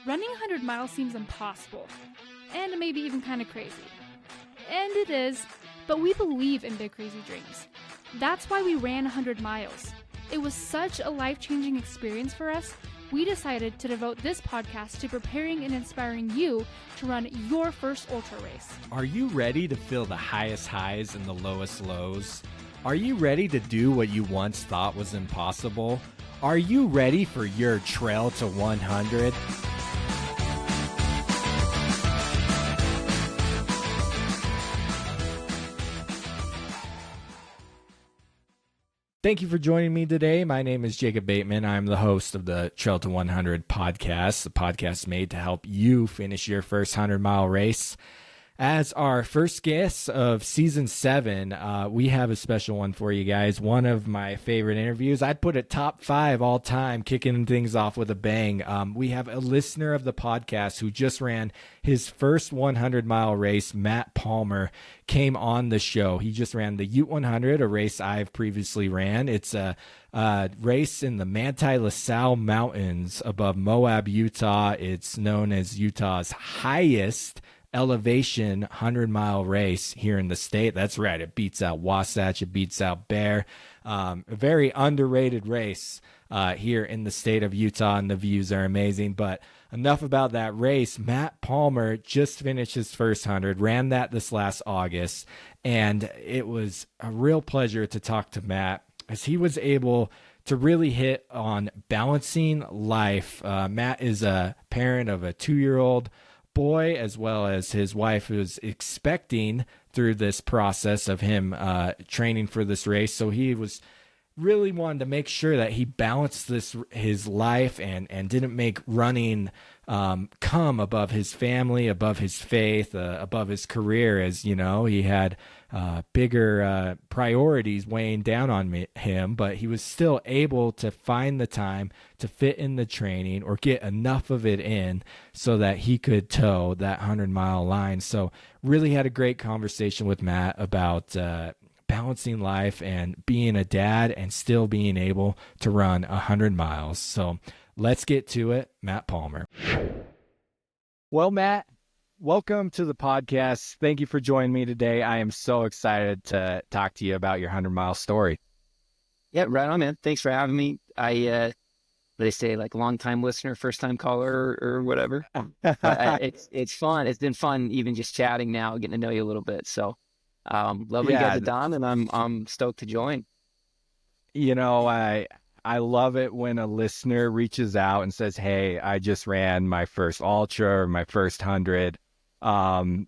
running 100 miles seems impossible, and maybe even kind of crazy. And it is, but we believe in big crazy dreams. That's why we ran 100 miles. It was such a life-changing experience for us, we decided to devote this podcast to preparing and inspiring you to run your first ultra race. Are you ready to feel the highest highs and the lowest lows? Are you ready to do what you once thought was impossible? Are you ready for your trail to 100? Thank you for joining me today. My name is Jacob Bateman. I'm the host of the Trail to 100 podcast, the podcast made to help you finish your first 100-mile race. As our first guest of season 7, we have a special one for you guys. One of my favorite interviews. I'd put it top 5 all time, kicking things off with a bang. We have a listener of the podcast who just ran his first 100-mile race. Matt Palmer came on the show. He just ran the Ute 100, a race I've previously ran. It's a race in the Manti LaSalle Mountains above Moab, Utah. It's known as Utah's highest elevation 100-mile race here in the state. That's right. It beats out Wasatch. It beats out Bear. A very underrated race here in the state of Utah, and the views are amazing. But enough about that race. Matt Palmer just finished his first 100, ran that this last August, and it was a real pleasure to talk to Matt as he was able to really hit on balancing life. Matt is a parent of a 2-year-old boy, as well as his wife, who's expecting through this process of him training for this race. So he was really wanted to make sure that he balanced his life and didn't make running come above his family, above his faith, above his career. As you know, he had bigger priorities weighing down on him, but he was still able to find the time to fit in the training or get enough of it in so that he could toe that 100-mile line. So really had a great conversation with Matt about balancing life and being a dad and still being able to run 100 miles. So let's get to it. Matt Palmer. Well, Matt, welcome to the podcast. Thank you for joining me today. I am so excited to talk to you about your 100-mile story. Yeah, right on, man. Thanks for having me. They say, like, long-time listener, first-time caller or whatever. It's fun. It's been fun even just chatting now, getting to know you a little bit. So love what you guys have done, and I'm stoked to join. You know, I love it when a listener reaches out and says, hey, I just ran my first ultra or my first 100.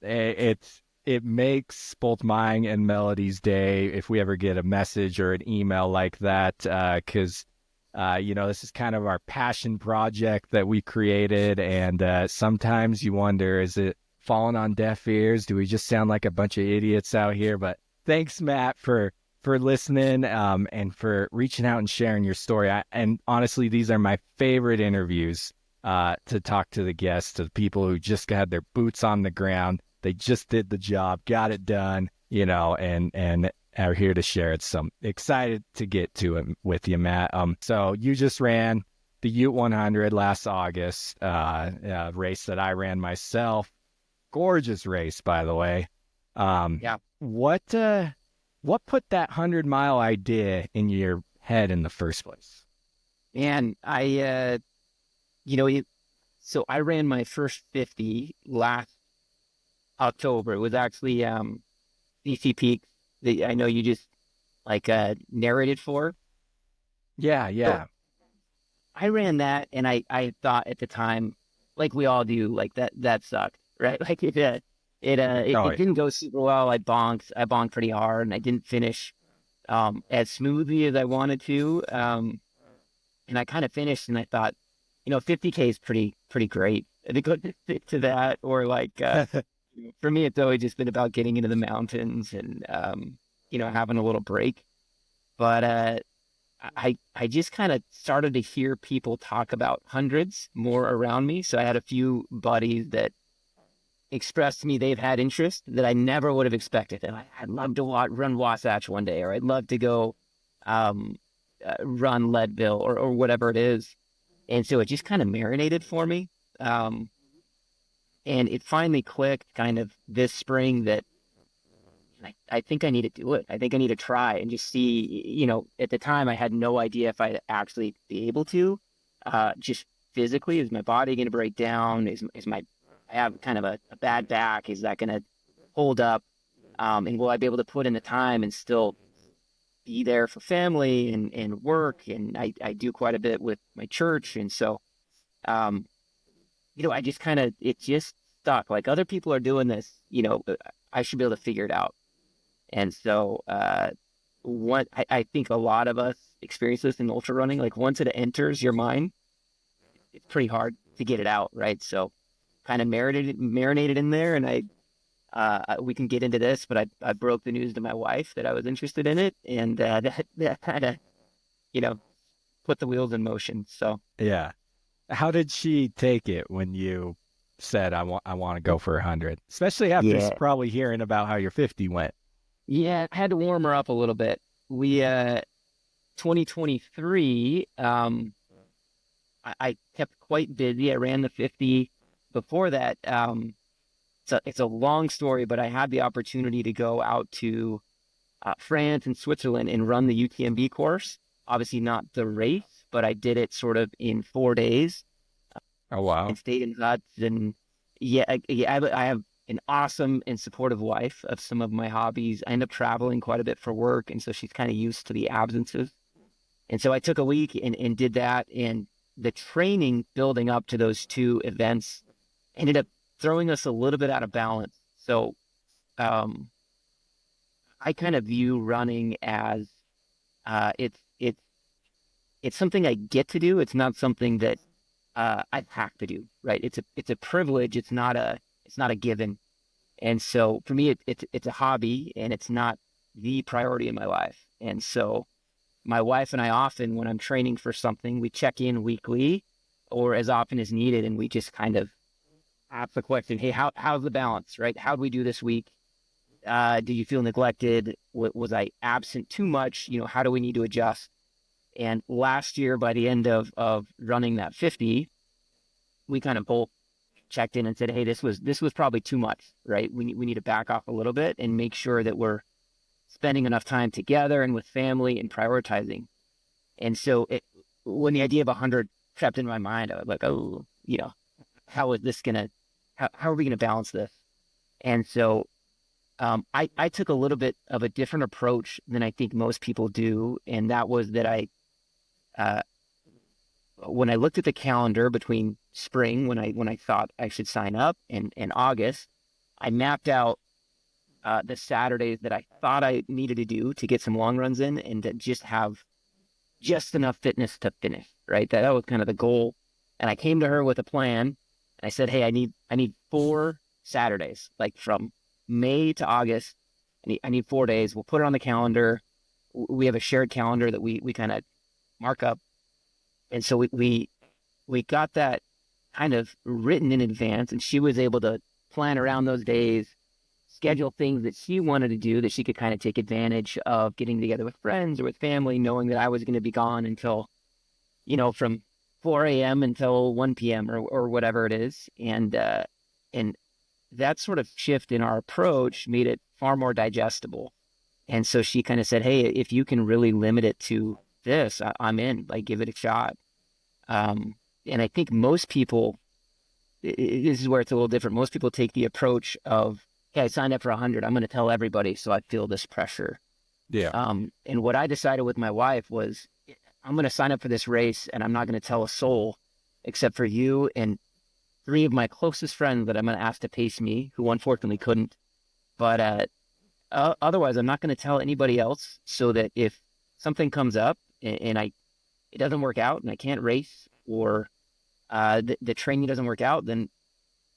It makes both mine and Melody's day if we ever get a message or an email like that, because this is kind of our passion project that we created, and sometimes you wonder, is it falling on deaf ears? Do we just sound like a bunch of idiots out here? But thanks, Matt, for listening and for reaching out and sharing your story. And honestly, these are my favorite interviews to talk to the guests, to the people who just got their boots on the ground. They just did the job, got it done, and are here to share it. So I'm excited to get to it with you, Matt. So you just ran the Ute 100 last August, a race that I ran myself. Gorgeous race, by the way. Yeah. What put that 100-mile idea in your head in the first place? And so I ran my first 50 last October. It was actually BC Peak that I know you just narrated for. Yeah. So I ran that, and I thought at the time, like we all do, like that sucked, right? Like it didn't go super well. I bonked pretty hard, and I didn't finish as smoothly as I wanted to. And I kind of finished, and I thought, 50K is pretty great. I think I'd stick to that, or for me, it's always just been about getting into the mountains and having a little break. But I just kind of started to hear people talk about hundreds more around me. So I had a few buddies that expressed to me they've had interest that I never would have expected. And I'd love to run Wasatch one day, or I'd love to go run Leadville or whatever it is. And so it just kind of marinated for me. And it finally clicked kind of this spring that I think I need to do it. I think I need to try and just see, at the time I had no idea if I'd actually be able to, just physically, is my body going to break down? I have kind of a bad back. Is that going to hold up? And will I be able to put in the time and still be there for family and work? And I do quite a bit with my church. And so, I just it just stuck. Like, other people are doing this, I should be able to figure it out. And so, I think a lot of us experience this in ultra running. Like, once it enters your mind, it's pretty hard to get it out, right? So, kind of marinated in there, and we can get into this, but I broke the news to my wife that I was interested in it, and that kind of, put the wheels in motion. So Yeah. How did she take it when you said, I want to go for 100, especially after yeah, probably hearing about how your 50 went? yeah, I had to warm her up a little bit. We 2023, I kept quite busy. I ran the 50. Before that, it's a long story, but I had the opportunity to go out to France and Switzerland and run the UTMB course. Obviously not the race, but I did it sort of in 4 days Oh, wow. and stayed in huts. And I have an awesome and supportive wife of some of my hobbies. I end up traveling quite a bit for work, and so she's kind of used to the absences. And so I took a week and did that. And the training building up to those two events ended up throwing us a little bit out of balance. So I kind of view running as it's something I get to do. It's not something that I have to do, right? It's a privilege. It's not a given. And so for me, it's a hobby, and it's not the priority in my life. And so my wife and I often, when I'm training for something, we check in weekly or as often as needed, and we just kind of ask the question, hey, how's the balance, right? How'd we do this week? Do you feel neglected? Was I absent too much? How do we need to adjust? And last year, by the end of running that 50, we kind of both checked in and said, hey, this was probably too much, right? We need to back off a little bit and make sure that we're spending enough time together and with family and prioritizing. And so when the idea of 100 crept in my mind, I was like, oh, how is this how are we gonna balance this? And so I took a little bit of a different approach than I think most people do, and that was that when I looked at the calendar between spring, when I thought I should sign up, and August, I mapped out the Saturdays that I thought I needed to do to get some long runs in, and to just have just enough fitness to finish, right? That was kind of the goal. And I came to her with a plan, and I said, hey, I need 4 Saturdays, like from May to August. I need 4 days. We'll put it on the calendar. We have a shared calendar that we kind of mark up. And so we got that kind of written in advance, and she was able to plan around those days, schedule things that she wanted to do, that she could kind of take advantage of getting together with friends or with family, knowing that I was going to be gone until, from 4 a.m. until 1 p.m. or whatever it is. And that sort of shift in our approach made it far more digestible. And so she kind of said, hey, if you can really limit it to this, I'm in, like, give it a shot. And I think most people, this is where it's a little different. Most people take the approach of, hey, I signed up for 100. I'm going to tell everybody, so I feel this pressure. Yeah. And what I decided with my wife was, I'm going to sign up for this race, and I'm not going to tell a soul except for you and 3 of my closest friends that I'm going to ask to pace me, who unfortunately couldn't. But otherwise, I'm not going to tell anybody else, so that if something comes up and it doesn't work out and I can't race, or the training doesn't work out, then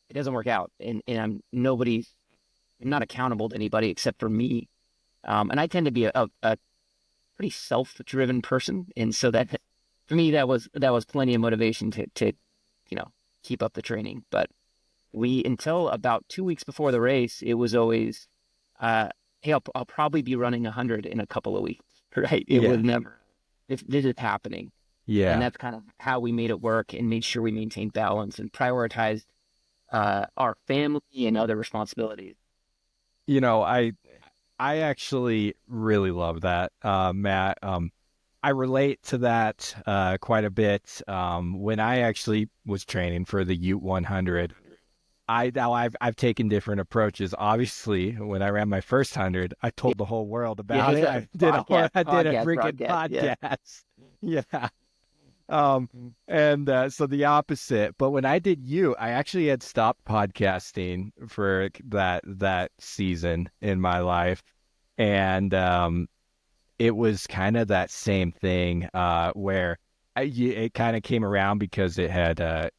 it doesn't work out. And I'm not accountable to anybody except for me. And I tend to be a pretty self-driven person. And so that, for me, that was plenty of motivation to keep up the training. But until about 2 weeks before the race, it was always, hey, I'll probably be running 100 in a couple of weeks, right? It was never, this is happening. Yeah. And that's kind of how we made it work and made sure we maintained balance and prioritized our family and other responsibilities. You know, I actually really love that, Matt. I relate to that quite a bit. When I actually was training for the Ute 100, I've taken different approaches. Obviously, when I ran my first 100, I told the whole world about it. I did a freaking podcast. Yeah. So the opposite. But when I did you, I actually had stopped podcasting for that season in my life. And it was kind of that same thing where it kind of came around because it had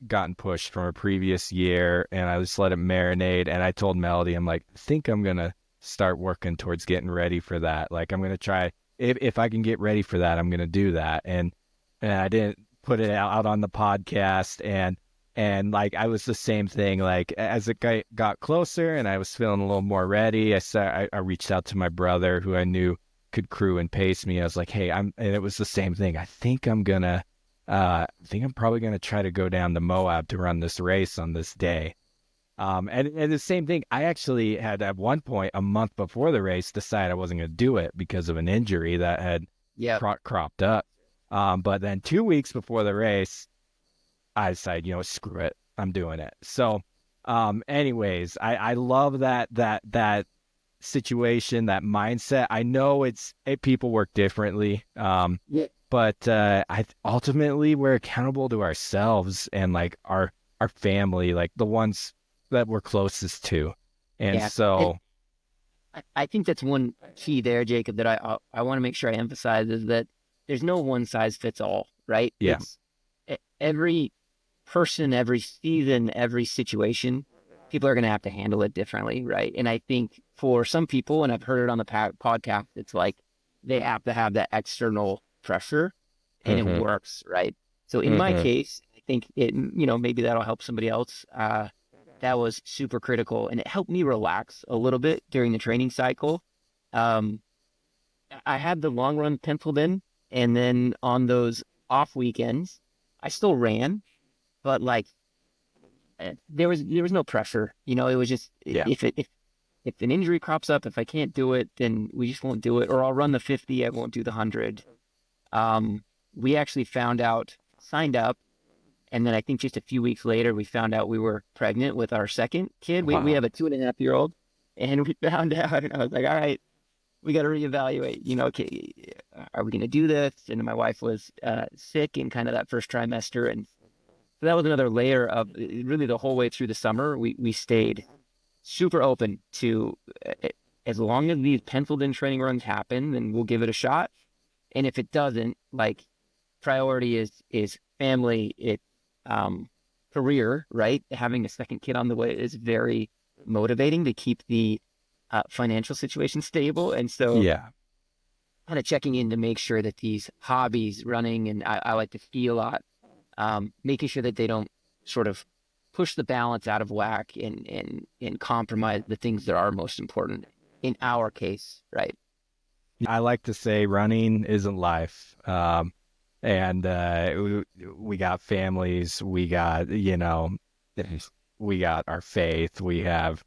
gotten pushed from a previous year, and I just let it marinate. And I told Melody, I'm like, I think I'm gonna start working towards getting ready for that. Like, I'm gonna try, if I can get ready for that, I'm gonna do that. And I didn't put it out on the podcast, and like I was the same thing. Like as it got closer and I was feeling a little more ready, I reached out to my brother who I knew could crew and pace me. I was like, hey, and it was the same thing. I think I'm probably gonna try to go down to Moab to run this race on this day. And the same thing, I actually had at one point a month before the race decided I wasn't gonna do it because of an injury that had cropped up. But then 2 weeks before the race, I decided, screw it, I'm doing it. So, anyways, I love that situation, that mindset. I know people work differently. But I ultimately we're accountable to ourselves and like our family, like the ones that we're closest to. And so I think that's one key there, Jacob, that I want to make sure I emphasize is that there's no one size fits all, right? Yeah. It's every person, every season, every situation, people are going to have to handle it differently, right? And I think for some people, and I've heard it on the podcast, it's like they have to have that external pressure, and it works, right? So in my case, I think it, maybe that'll help somebody else. That was super critical, and it helped me relax a little bit during the training cycle. I had the long run penciled in, and then on those off weekends, I still ran, but like there was no pressure. It was just if an injury crops up, if I can't do it, then we just won't do it, or I'll run the 50, I won't do the 100. We actually signed up, and then I think just a few weeks later, we found out we were pregnant with our second kid. Wow. We have a 2.5-year-old, and we found out, and I was like, all right, we got to reevaluate, okay, are we going to do this? And my wife was sick in kind of that first trimester. And so that was another layer of really the whole way through the summer. We stayed super open to, as long as these penciled in training runs happen, then we'll give it a shot. And if it doesn't, like, priority is family, career, right? Having a second kid on the way is very motivating to keep the financial situation stable. And so kind of checking in to make sure that these hobbies, running, and I like to ski a lot, making sure that they don't sort of push the balance out of whack and compromise the things that are most important in our case, right? I like to say running isn't life. And we got families, we got, we got our faith, we have,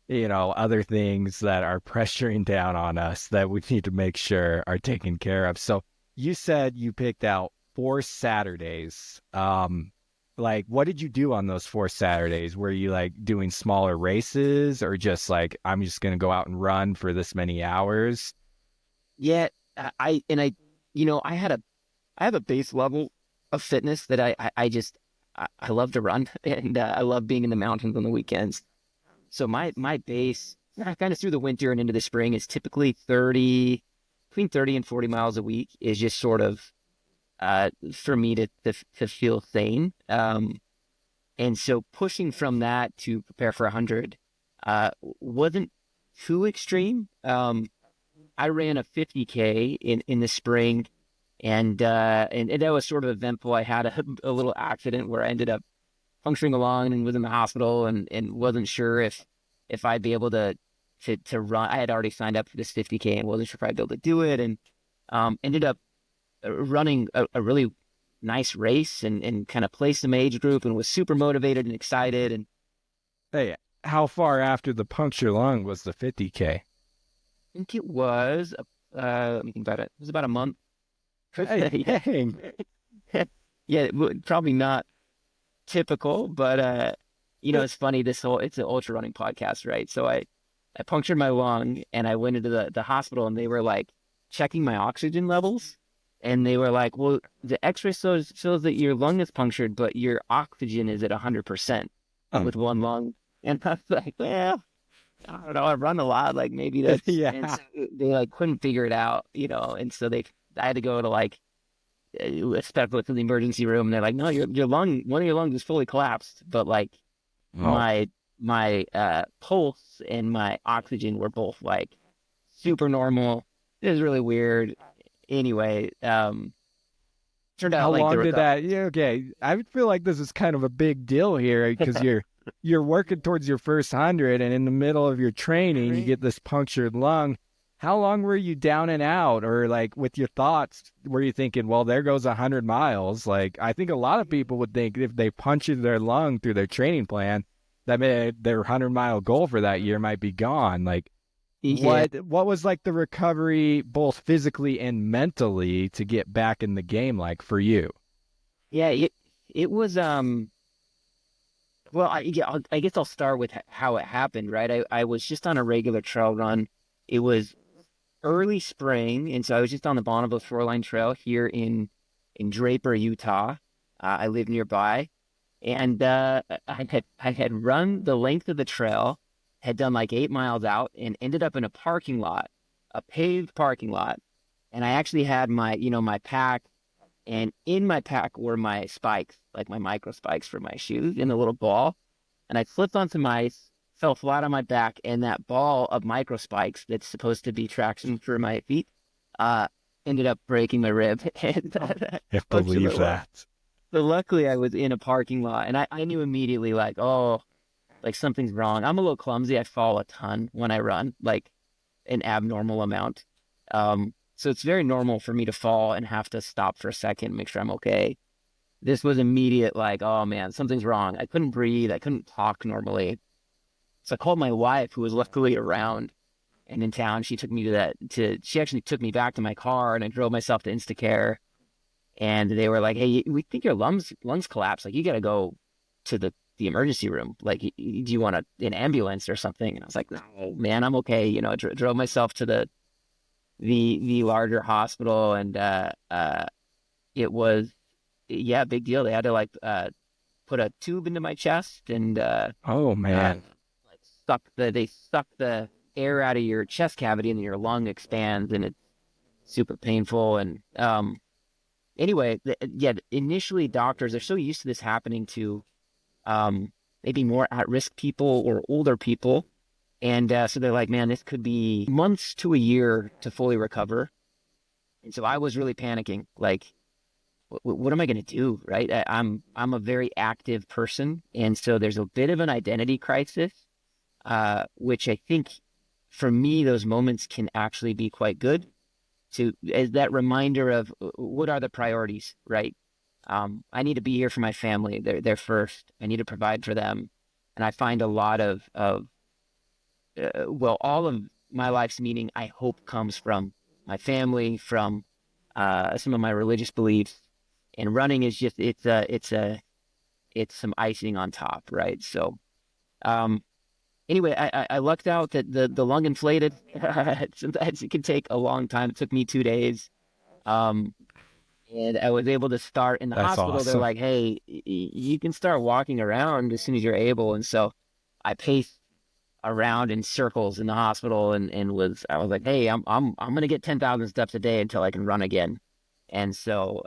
other things that are pressuring down on us that we need to make sure are taken care of. So you said you picked out 4 Saturdays. Like, what did you do on those 4 Saturdays? Were you like doing smaller races, or just like, I'm just going to go out and run for this many hours? Yeah, I have a base level of fitness that I love to run, and I love being in the mountains on the weekends. So my base kind of through the winter and into the spring is typically between 30 and 40 miles a week is just sort of for me to feel sane. And so pushing from that to prepare for 100 wasn't too extreme. I ran a 50K in the spring, and that was sort of eventful. I had a little accident where I ended up puncturing a lung and was in the hospital, and wasn't sure if I'd be able to run. I had already signed up for this 50K and wasn't sure if I'd be able to do it, and ended up running a really nice race and kind of placed in my age group and was super motivated and excited. And Hey, how far after the puncture lung was the 50K? I think it was, let me think about it. It was about a month. Hey, dang. Yeah, probably not typical, but it's funny. It's an ultra running podcast, right? So I punctured my lung and I went into the hospital and they were like checking my oxygen levels. And they were like, well, the x-ray shows that your lung is punctured, but your oxygen is at 100% with one lung. And I was like, well, I don't know. I run a lot. Like maybe that's, Yeah. and so they like couldn't figure it out, and so I had to go to like a specialist in the emergency room. And they're like, no, one of your lungs is fully collapsed. But like my pulse and my oxygen were both like super normal. It was really weird. Anyway, turned out How like long did that? Yeah, okay. I feel like this is kind of a big deal here because you're working towards your first 100, and in the middle of your training, you get this punctured lung. How long were you down and out, or like with your thoughts? Were you thinking, well, there goes 100 miles? Like I think a lot of people would think if they punctured their lung through their training plan, that their 100-mile goal for that year might be gone. Like. Yeah. What was like the recovery both physically and mentally to get back in the game like for you? Yeah, it was well, I guess I'll start with how it happened, right? I was just on a regular trail run. It was early spring, and so I was just on the Bonneville Shoreline Trail here in Draper, Utah. I live nearby, and I had run the length of the trail, had done like 8 miles out, and ended up in a parking lot, a paved parking lot. And I actually had my pack, and in my pack were my spikes, like my micro spikes for my shoes in a little ball. And I slipped on some ice, fell flat on my back, and that ball of micro spikes that's supposed to be traction for my feet, uh, ended up breaking my rib. And I believe that. so luckily I was in a parking lot, and I knew immediately like, oh, like something's wrong. I'm a little clumsy. I fall a ton when I run, like an abnormal amount. So it's very normal for me to fall and have to stop for a second, make sure I'm okay. This was immediate, like, oh man, something's wrong. I couldn't breathe. I couldn't talk normally. So I called my wife, who was luckily around and in town. She took me she actually took me back to my car, and I drove myself to Instacare. And they were like, hey, we think your lungs collapsed. Like, you got to go to the emergency room. Like, do you want an ambulance or something? And I was like, no, man, I'm okay. Drove myself to the larger hospital, and it was, yeah, big deal. They had to like put a tube into my chest and oh man, like they suck the air out of your chest cavity, and then your lung expands, and it's super painful. And anyway, initially doctors are so used to this happening to maybe more at-risk people or older people. And so they're like, man, this could be months to a year to fully recover. And so I was really panicking, like, what am I going to do, right? I'm a very active person. And so there's a bit of an identity crisis, which I think for me, those moments can actually be quite good as that reminder of what are the priorities, right? I need to be here for my family. They're first. I need to provide for them. And I find a lot of all of my life's meaning, I hope, comes from my family, from some of my religious beliefs, and running is just it's some icing on top, right? So, anyway, I lucked out that the lung inflated. Sometimes it can take a long time. It took me 2 days. And I was able to start in the hospital. Awesome. They're like, hey, you can start walking around as soon as you're able. And so I paced around in circles in the hospital and I was like, hey, I'm going to get 10,000 steps a day until I can run again. And so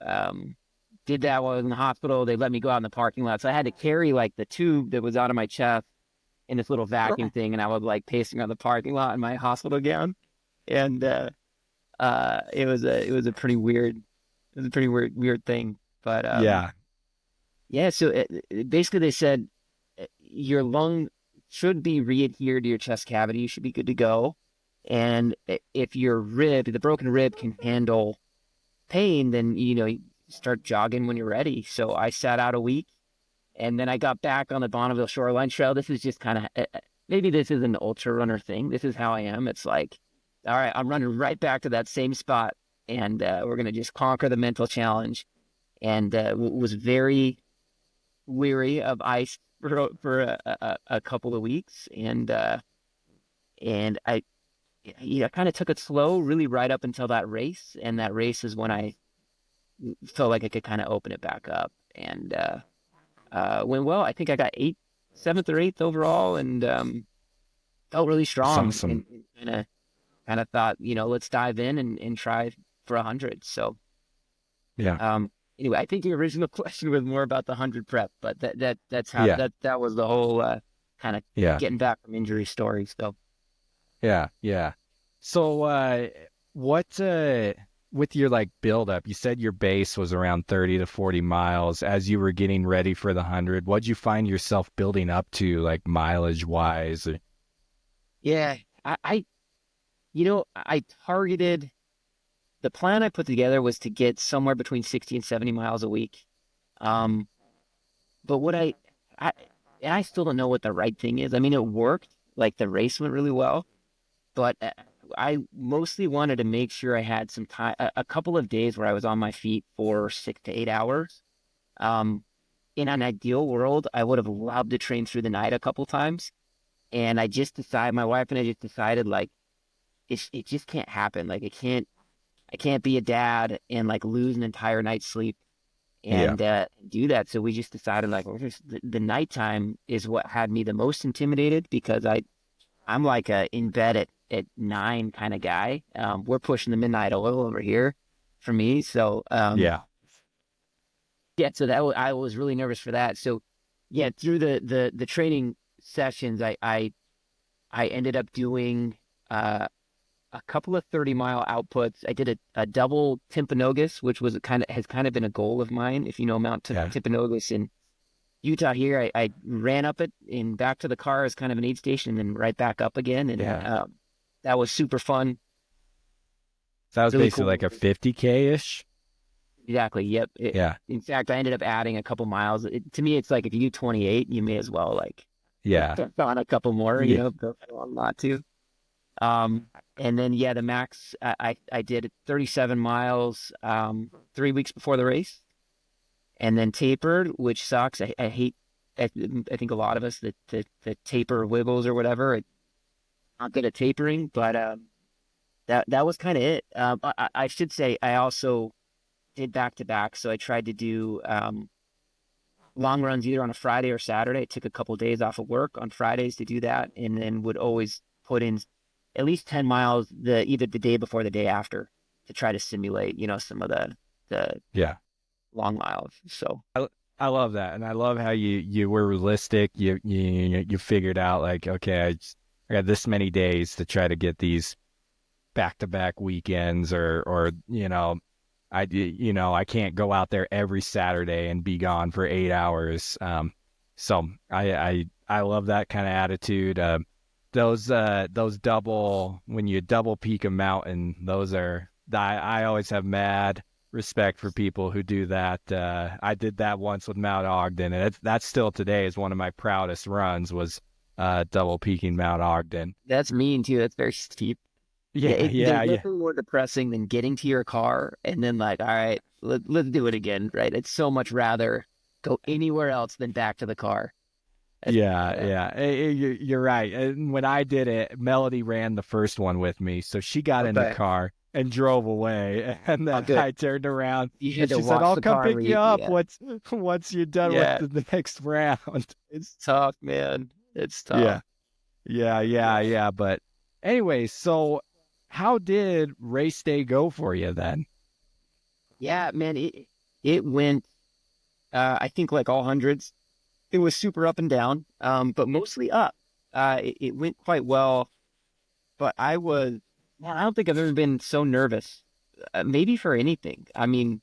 did that while I was in the hospital. They let me go out in the parking lot. So I had to carry like the tube that was out of my chest in this little vacuum thing. And I was like pacing around the parking lot in my hospital gown. And it was a pretty weird thing. But yeah. So basically they said your lung should be re-adhered to your chest cavity. You should be good to go. And if your the broken rib can handle pain, then, you start jogging when you're ready. So I sat out a week, and then I got back on the Bonneville Shoreline Trail. This is just kind of, maybe this is an ultra runner thing. This is how I am. It's like, all right, I'm running right back to that same spot, and we're going to just conquer the mental challenge. And was very weary of ice for a couple of weeks. And I kind of took it slow, really right up until that race. And that race is when I felt like I could kind of open it back up. And went well. I think I got seventh or eighth overall, and felt really strong. And kind of thought, let's dive in and try for 100. So Yeah. Anyway, I think the original question was more about the 100 prep, but that's how that was the whole kind of getting back from injury story. So yeah. So what with your like build up, you said your base was around 30 to 40 miles. As you were getting ready for the 100, what'd you find yourself building up to, like mileage wise? Yeah, I targeted, the plan I put together was to get somewhere between 60 and 70 miles a week. But what I still don't know what the right thing is. I mean, it worked. Like the race went really well, but I mostly wanted to make sure I had some time, a couple of days where I was on my feet for 6 to 8 hours. In an ideal world, I would have loved to train through the night a couple times. And my wife and I just decided, like, it just can't happen. Like, I can't be a dad and like lose an entire night's sleep and do that. So we just decided, like, the nighttime is what had me the most intimidated, because I'm like in bed at 9 kind of guy. We're pushing the midnight oil over here for me. So so I was really nervous for that. So through the training sessions, I ended up doing a couple of 30-mile outputs. I did a double Timpanogos, which has kind of been a goal of mine. If you know Mount Timpanogos in Utah here, I ran up it and back to the car as kind of an aid station, and then right back up again. And that was super fun. So that was really basically cool. like a 50K-ish? Exactly. Yep. In fact, I ended up adding a couple miles. To me, it's like, if you do 28, you may as well on a couple more, but not to. And then, the max, I did 37 miles, 3 weeks before the race, and then tapered, which sucks. I hate, I think a lot of us, the taper wiggles or whatever. I'm not good at tapering, but, that was kind of it. I should say I also did back to back. So I tried to do, long runs either on a Friday or Saturday. I took a couple of days off of work on Fridays to do that, and then would always put in at least 10 miles either the day before, the day after, to try to simulate, some of the long miles. So I love that, and I love how you were realistic. You figured out, like, okay, I got this many days to try to get these back-to-back weekends, or I can't go out there every Saturday and be gone for 8 hours. So I love that kind of attitude. Those when you double peak a mountain, I always have mad respect for people who do that. I did that once with Mount Ogden, and that still today is one of my proudest runs, was double peaking Mount Ogden. That's mean too. That's very steep. There's nothing more depressing than getting to your car and then, like, all right, let's do it again, right? It's so much rather go anywhere else than back to the car. You're right. And when I did it, Melody ran the first one with me, so she got in the car and drove away, and then I turned around and she said, "I'll come pick you up once you're done with the next round." It's tough, man. It's tough. Yeah. But anyway, so how did race day go for you then? Yeah, man, it went, I think, like all hundreds, it was super up and down, but mostly up. It went quite well, but I don't think I've ever been so nervous, maybe for anything. I mean,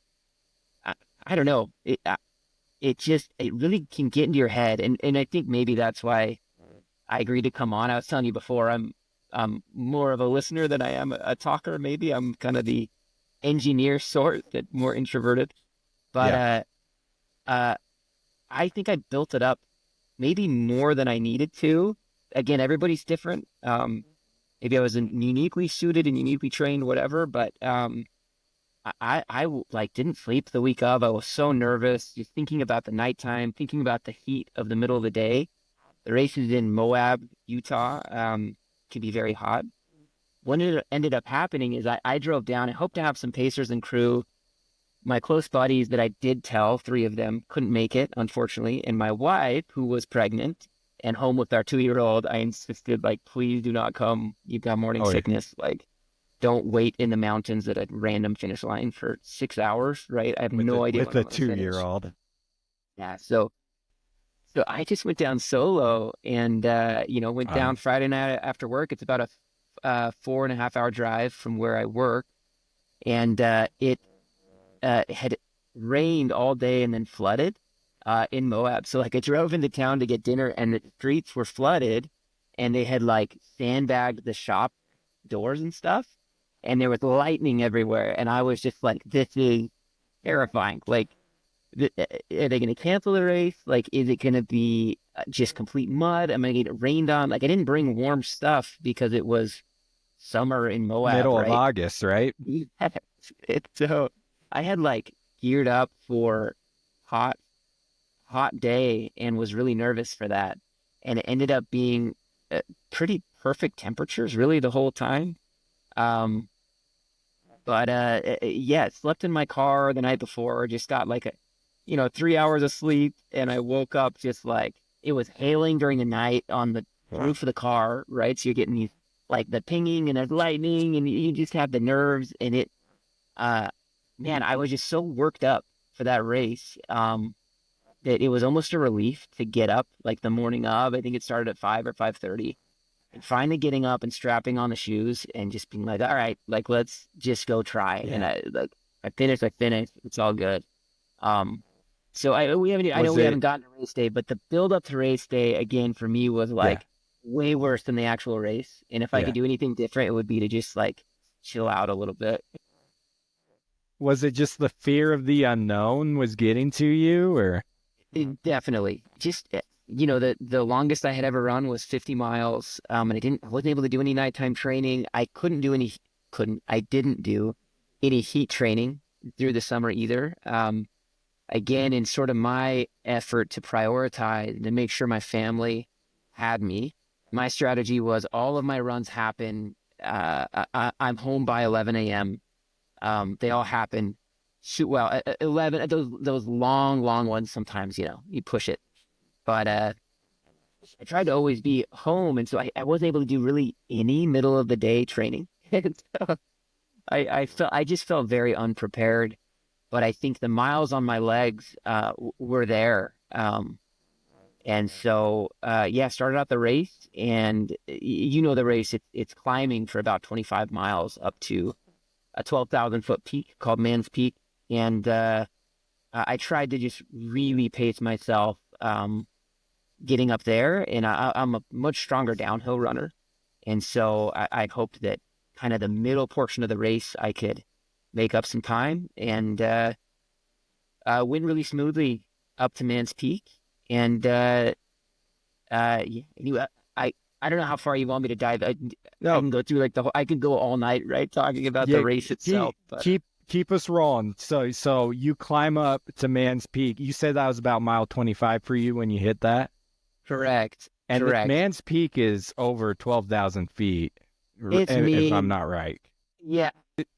I don't know. It really can get into your head, and I think maybe that's why I agreed to come on. I was telling you before, I'm more of a listener than I am a talker. Maybe I'm kind of the engineer sort, that more introverted. But uh, I think I built it up maybe more than I needed to. Again, everybody's different. Maybe I was uniquely suited and uniquely trained, whatever. But like didn't sleep the week of. I was so nervous, just thinking about the nighttime, thinking about the heat of the middle of the day. The race is in Moab, Utah. Can be very hot. What ended up happening is I drove down. I hoped to have some pacers and crew. My close buddies that I did tell, 3 of them couldn't make it, unfortunately. And my wife, who was pregnant and home with our 2-year-old, I insisted, like, please do not come. You've got morning sickness. Like, don't wait in the mountains at a random finish line for 6 hours, right? I have no idea with a 2-year-old. Yeah, so I just went down solo and went down Friday night after work. It's about a 4.5-hour drive from where I work, and it had rained all day and then flooded in Moab. So like I drove into town to get dinner, and the streets were flooded, and they had like sandbagged the shop doors and stuff, and there was lightning everywhere. And I was just like, this is terrifying. Like, are they going to cancel the race? Like, is it going to be just complete mud? Am I going to get rained on? Like, I didn't bring warm stuff because it was summer in Moab, middle of August, right? Yeah. So I had like geared up for hot day and was really nervous for that. And it ended up being pretty perfect temperatures really the whole time. Yeah, slept in my car the night before, just got like 3 hours of sleep, and I woke up just like it was hailing during the night on the roof of the car, right? So you're getting these like the pinging and the lightning, and you just have the nerves, and it man, I was just so worked up for that race that it was almost a relief to get up like the morning of. I think it started at 5 or 5:30, and finally getting up and strapping on the shoes and just being like, all right, like let's just go try. Yeah. And I finished. It's all good. So I know we haven't gotten to race day, but the build up to race day again for me was like way worse than the actual race. And if I could do anything different, it would be to just like chill out a little bit. Was it just the fear of the unknown was getting to you, or? Definitely. Just the longest I had ever run was 50 miles. And I wasn't able to do any nighttime training. I didn't do any heat training through the summer either. Again, in sort of my effort to prioritize, to make sure my family had me, my strategy was all of my runs happen. I'm home by 11 a.m. They all happen. At 11, those long ones, sometimes, you push it. But I tried to always be home, and so I wasn't able to do really any middle of the day training. And so I just felt very unprepared. But I think the miles on my legs were there. And so, started out the race, and the race, it's climbing for about 25 miles up to a 12,000-foot peak called Man's Peak. And I tried to just really pace myself getting up there. And I'm a much stronger downhill runner. And so I hoped that kind of the middle portion of the race, I could make up some time, and went really smoothly up to Man's Peak. And I don't know how far you want me to dive. I can go through I could go all night, right, talking about the race itself. Keep us rolling. So you climb up to Man's Peak. You said that was about mile 25 for you when you hit that? Correct. And Man's Peak is over 12,000 feet, if I'm not right. Yeah.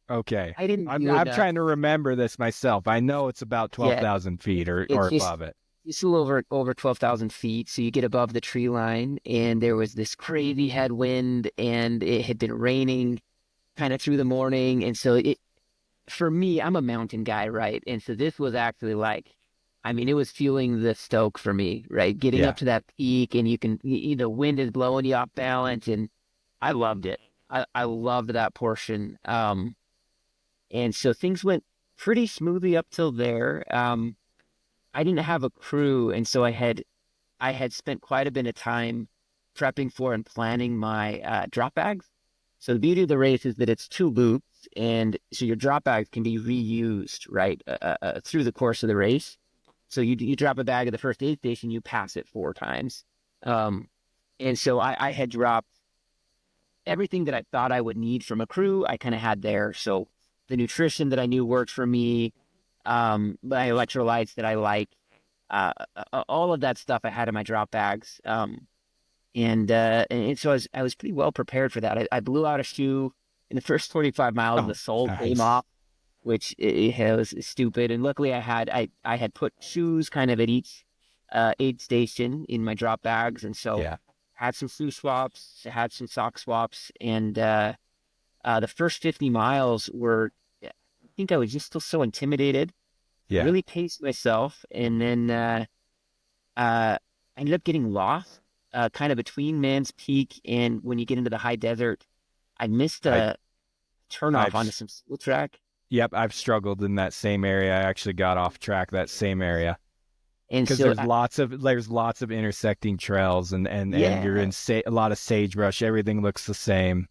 Okay. I'm trying to remember this myself. I know it's about 12,000 feet or above it. It's a little over 12,000 feet. So you get above the tree line, and there was this crazy headwind, and it had been raining kind of through the morning. And so for me, I'm a mountain guy, right? And so this was actually it was fueling the stoke for me, right? Getting up to that peak, and the wind is blowing you off balance, and I loved it. I loved that portion. And so things went pretty smoothly up till there. I didn't have a crew, and so I had spent quite a bit of time prepping for and planning my drop bags. So the beauty of the race is that it's 2 loops. and so your drop bags can be reused, right, through the course of the race. So you drop a bag at the first aid station, you pass it 4 times. And so I had dropped everything that I thought I would need from a crew. I kind of had there. So the nutrition that I knew worked for me, my electrolytes that I like, all of that stuff I had in my drop bags. And so I was pretty well prepared for that. I blew out a shoe in the first 45 miles. The sole came off, which it was stupid. And luckily I had put shoes kind of at each aid station in my drop bags. And so had some shoe swaps, had some sock swaps. And the first 50 miles were, I think I was just still so intimidated. Really paced myself. And then I ended up getting lost kind of between Man's Peak and when you get into the high desert. I missed a turnoff onto some school track. Yep, I've struggled in that same area. I actually got off track that same area. And because so there's lots of intersecting trails and you're in a lot of sagebrush. Everything looks the same.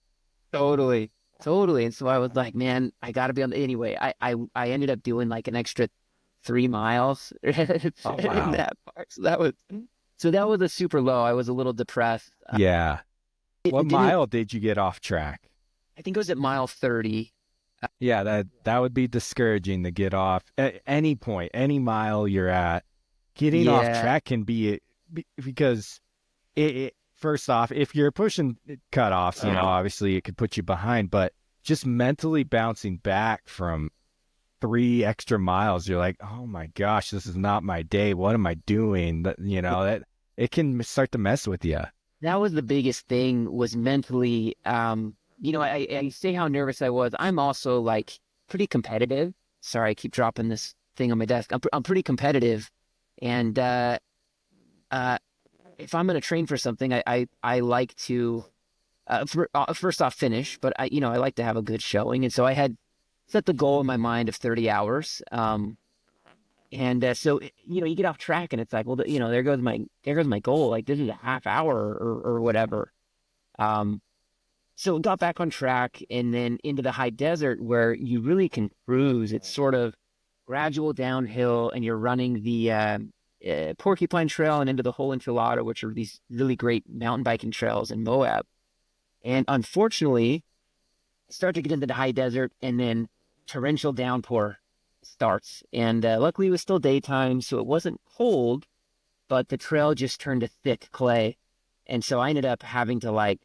Totally. And so I was like, man, I got to be on the, anyway, I ended up doing like an extra 3 miles in that part. So that was a super low. I was a little depressed. What mile did you get off track? I think it was at mile 30. Yeah, that would be discouraging to get off at any point, any mile you're at. Getting off track can be because it first off, if you're pushing cutoffs, obviously it could put you behind, but just mentally bouncing back from 3 extra miles, you're like, oh my gosh, this is not my day. What am I doing? That it can start to mess with you. That was the biggest thing, was mentally. I say how nervous I was. I'm also like pretty competitive. Sorry, I keep dropping this thing on my desk. I'm pretty competitive, and if I'm going to train for something, I like to first off finish, but I like to have a good showing, and so I had set the goal in my mind of 30 hours. So you get off track and it's like, well, there goes my goal. Like, this is a half hour or whatever. So got back on track and then into the high desert where you really can cruise. It's sort of gradual downhill and you're running the Porcupine Trail and into the whole enchilada, which are these really great mountain biking trails in Moab. And unfortunately, I start to get into the high desert and then torrential downpour starts. And luckily it was still daytime, so it wasn't cold, but the trail just turned to thick clay. And so I ended up having to like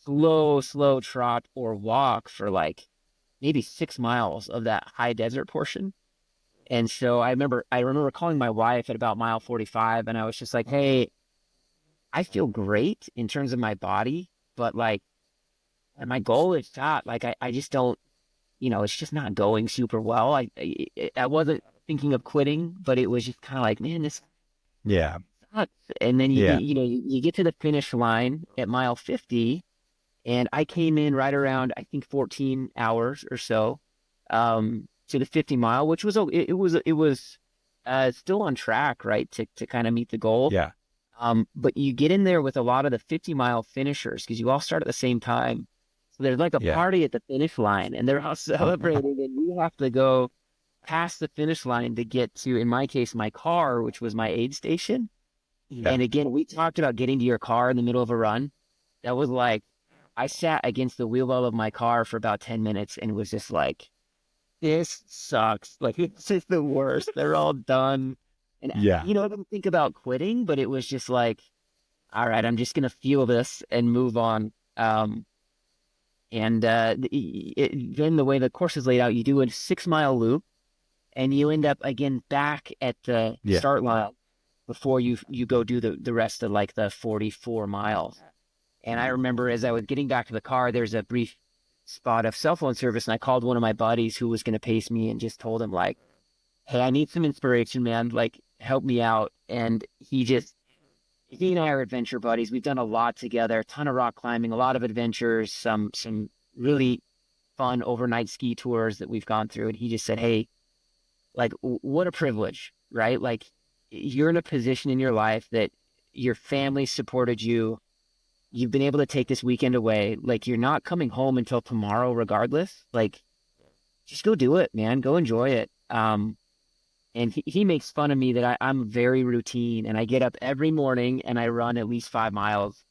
slow trot or walk for like maybe 6 miles of that high desert portion. And so I remember calling my wife at about mile 45 and I was just like, hey, I feel great in terms of my body, but like my goal is shot. Like I just don't, it's just not going super well. I wasn't thinking of quitting, but it was just kind of like, man, this sucks. And then you get to the finish line at mile 50, and I came in right around, I think, 14 hours or so to the 50 mile, which was it was still on track, right, to kind of meet the goal. Yeah. But you get in there with a lot of the 50 mile finishers because you all start at the same time. So there's like a party at the finish line and they're all celebrating and you have to go past the finish line to get to, in my case, my car, which was my aid station. Yeah. And again, we talked about getting to your car in the middle of a run. That was like, I sat against the wheel well of my car for about 10 minutes and was just like, this sucks. Like, this is the worst. They're all done. And, I didn't think about quitting, but it was just like, all right, I'm just going to feel this and move on. Then the way the course is laid out, you do a 6 mile loop and you end up again back at the start line before you go do the rest of like the 44 miles. And I remember as I was getting back to the car, there's a brief spot of cell phone service. And I called one of my buddies who was going to pace me and just told him like, hey, I need some inspiration, man. Like, help me out. And he and I are adventure buddies. We've done a lot together, a ton of rock climbing, a lot of adventures, some really fun overnight ski tours that we've gone through. And he just said, hey, like, what a privilege, right? Like, you're in a position in your life that your family supported you. you've been able to take this weekend away. Like, you're not coming home until tomorrow, regardless. Like, just go do it, man. Go enjoy it. And he makes fun of me that I'm very routine, and I get up every morning and I run at least 5 miles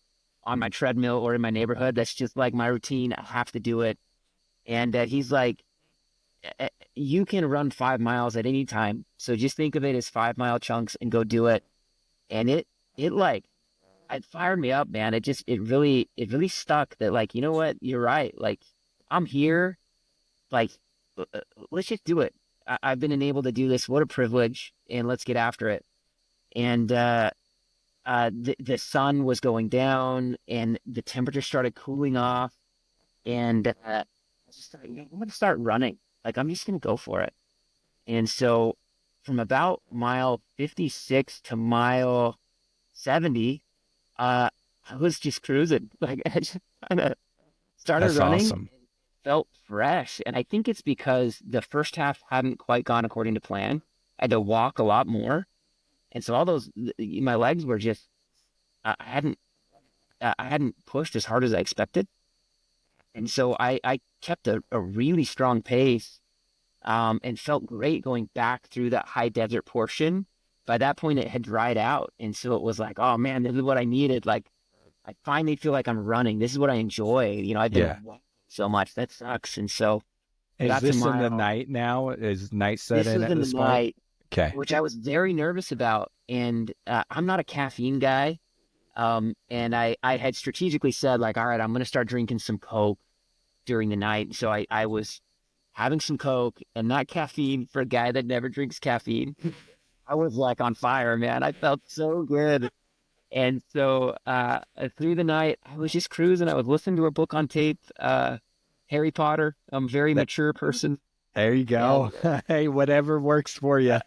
on my treadmill or in my neighborhood. That's just like my routine. I have to do it. And he's like, you can run 5 miles at any time. So just think of it as 5 mile chunks and go do it. And it like, it fired me up, man. It really stuck that, like, you know what? You're right. Like, I'm here. Like, let's just do it. I've been enabled to do this. What a privilege. And let's get after it. And, the sun was going down and the temperature started cooling off, and, just thought, I'm going to start running. Like, I'm just going to go for it. And so from about mile 56 to mile 70, I was just cruising. Like, I just kind of started That's running. awesome. Felt fresh. And I think it's because the first half hadn't quite gone according to plan. I had to walk a lot more. And so my legs were just, I hadn't pushed as hard as I expected. And so I kept a really strong pace, and felt great going back through that high desert portion. By that point, it had dried out. And so it was like, oh man, this is what I needed. Like, I finally feel like I'm running. This is what I enjoy. I've been walking so much. That sucks. And so is this in the night now? Is night set this in was at in this the point? night, Okay. which I was very nervous about. And I'm not a caffeine guy. And I had strategically said, like, all right, I'm going to start drinking some Coke during the night. So I was having some Coke and not caffeine for a guy that never drinks caffeine. I was like on fire, man. I felt so good. And so through the night, I was just cruising. I was listening to a book on tape, Harry Potter. I'm a very mature person. There you go. Yeah. Hey, whatever works for you.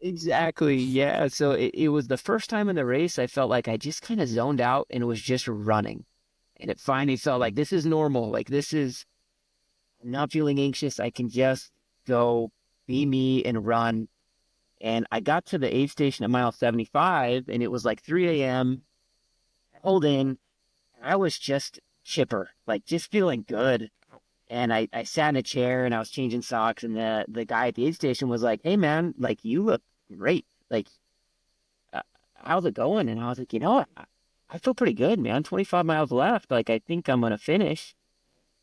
Exactly. Yeah. So it was the first time in the race I felt like I just kind of zoned out and was just running. And it finally felt like this is normal. Like, I'm not feeling anxious. I can just go be me and run. And I got to the aid station at mile 75, and it was like 3 a.m. Hold in. I was just chipper, like just feeling good. And I sat in a chair and I was changing socks, and the guy at the aid station was like, "Hey man, like, you look great. Like, how's it going?" And I was like, "You know what? I feel pretty good, man. 25 miles left. Like, I think I'm gonna finish."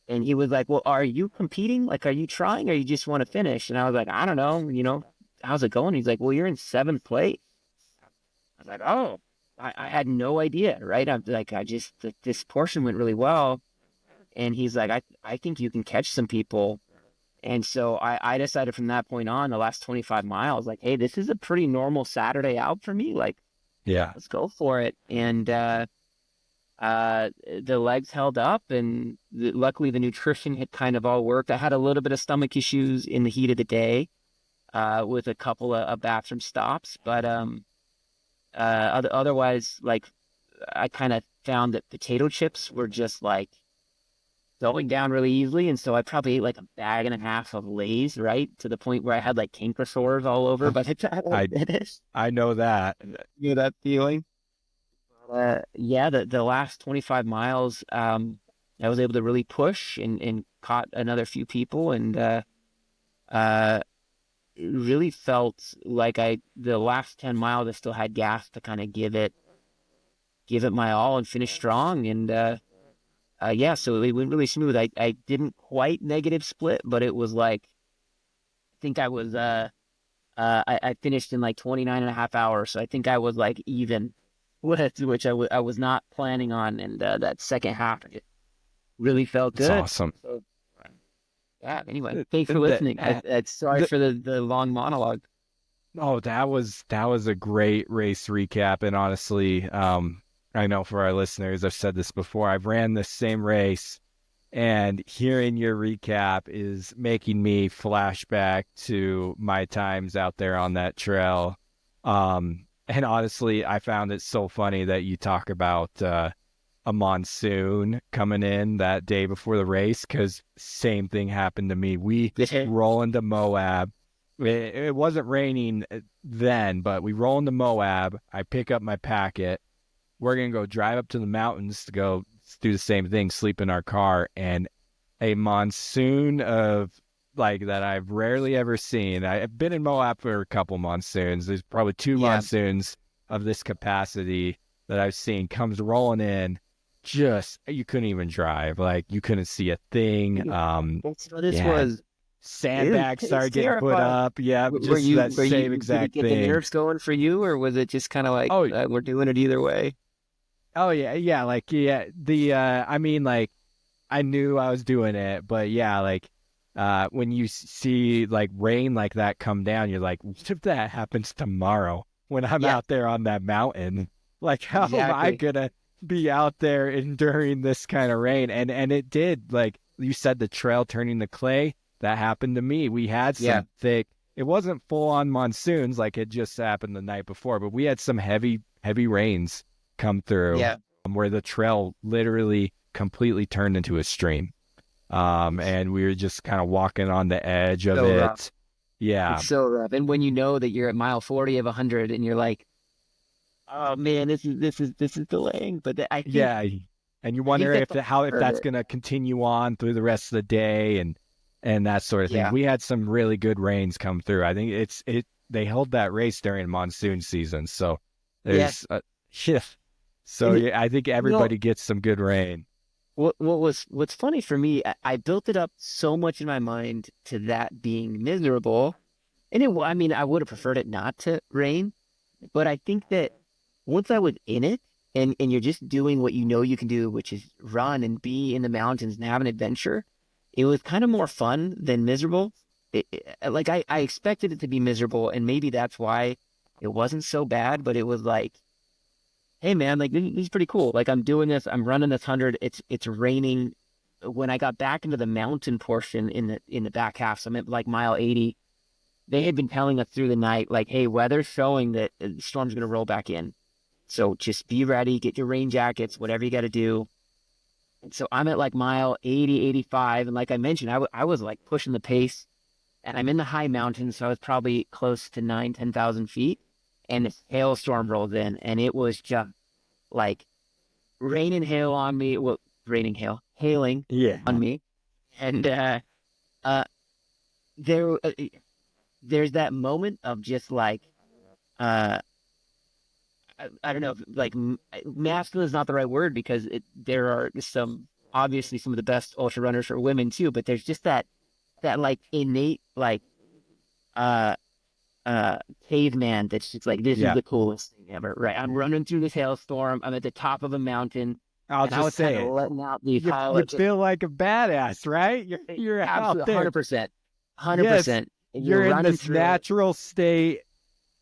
And he was like, "Well, are you competing? Like, are you trying, or you just want to finish?" And I was like, "I don't know. How's it going?" He's like, "Well, you're in 7th place." I was like, "Oh, I had no idea, right?" I'm like, this portion went really well. And he's like, I think you can catch some people. And so I decided from that point on, the last 25 miles, like, hey, this is a pretty normal Saturday out for me. Like, Yeah. let's go for it. And the legs held up, and luckily the nutrition had kind of all worked. I had a little bit of stomach issues in the heat of the day, with a couple of bathroom stops, but otherwise, like, I kind of found that potato chips were just like going down really easily. And so I probably ate like a bag and a half of Lay's, right? To the point where I had like canker sores all over by the time I finished. I know that. You know that feeling? Yeah, the last 25 miles, I was able to really push and caught another few people, and it really felt like the last 10 miles, I still had gas to kind of give it my all and finish strong. And yeah, so it went really smooth. I didn't quite negative split, but it was like, I think I was, I finished in like 29 and a half hours. So I think I was like even with, which I was not planning on. And that second half, it really felt good. That's awesome. So, yeah, anyway, thanks for listening. Sorry for the long monologue. Oh, that was a great race recap. And honestly, I know for our listeners, I've said this before, I've ran this same race, and hearing your recap is making me flashback to my times out there on that trail. And honestly, I found it so funny that you talk about a monsoon coming in that day before the race, because same thing happened to me. We roll into Moab. It wasn't raining then, but we roll into Moab. I pick up my packet. We're going to go drive up to the mountains to go do the same thing, sleep in our car, and a monsoon of like that I've rarely ever seen. I've been in Moab for a couple monsoons. There's probably two monsoons of this capacity that I've seen comes rolling in. Just you couldn't even drive. Like you couldn't see a thing. Was sandbags started getting put up. Yeah, just that same exact thing. Did it get the nerves going for you, or was it just kind of like, we're doing it either way? Oh yeah, like I mean, like I knew I was doing it, but yeah, like when you see like rain like that come down, you're like, what if that happens tomorrow when I'm out there on that mountain? Like, how am I gonna be out there enduring this kind of rain? And it did, like you said, the trail turning to clay. That happened to me. We had some thick. It wasn't full on monsoons like it just happened the night before, but we had some heavy rains come through where the trail literally completely turned into a stream. And we were just kind of walking on the edge of it. Rough. Yeah. It's so rough. And when you know that you're at mile 40 of 100 and you're like, oh man, this is delaying. But I think, and you wonder if that's going to continue on through the rest of the day and that sort of thing. We had some really good rains come through. I think they held that race during monsoon season, so there's a shift. So I think everybody gets some good rain. What's funny for me, I built it up so much in my mind to that being miserable, and I would have preferred it not to rain, but I think that once I was in it, and you're just doing what you know you can do, which is run and be in the mountains and have an adventure, it was kind of more fun than miserable. Like I expected it to be miserable, and maybe that's why it wasn't so bad, but it was like, hey man, like this is pretty cool. Like I'm doing this, I'm running this 100. It's raining. When I got back into the mountain portion in the back half, so I'm at like mile 80. They had been telling us through the night, like, hey, weather's showing that the storm's gonna roll back in. So just be ready, get your rain jackets, whatever you got to do. And so I'm at like mile 80, 85, and like I mentioned, I was like pushing the pace, and I'm in the high mountains, so I was probably close to 10,000 feet. And this hailstorm rolled in, and it was just like rain and hail on me. Well, hailing on me. And there's that moment of just like, I don't know, like masculine is not the right word because there are obviously some of the best ultra runners are women too, but there's just that like innate like caveman that's just like, this is the coolest thing ever, right? I'm running through this hailstorm. I'm at the top of a mountain. I'll just say it. Letting out these you feel like a badass, right? You're out there. 100%. 100%. You're in this natural state,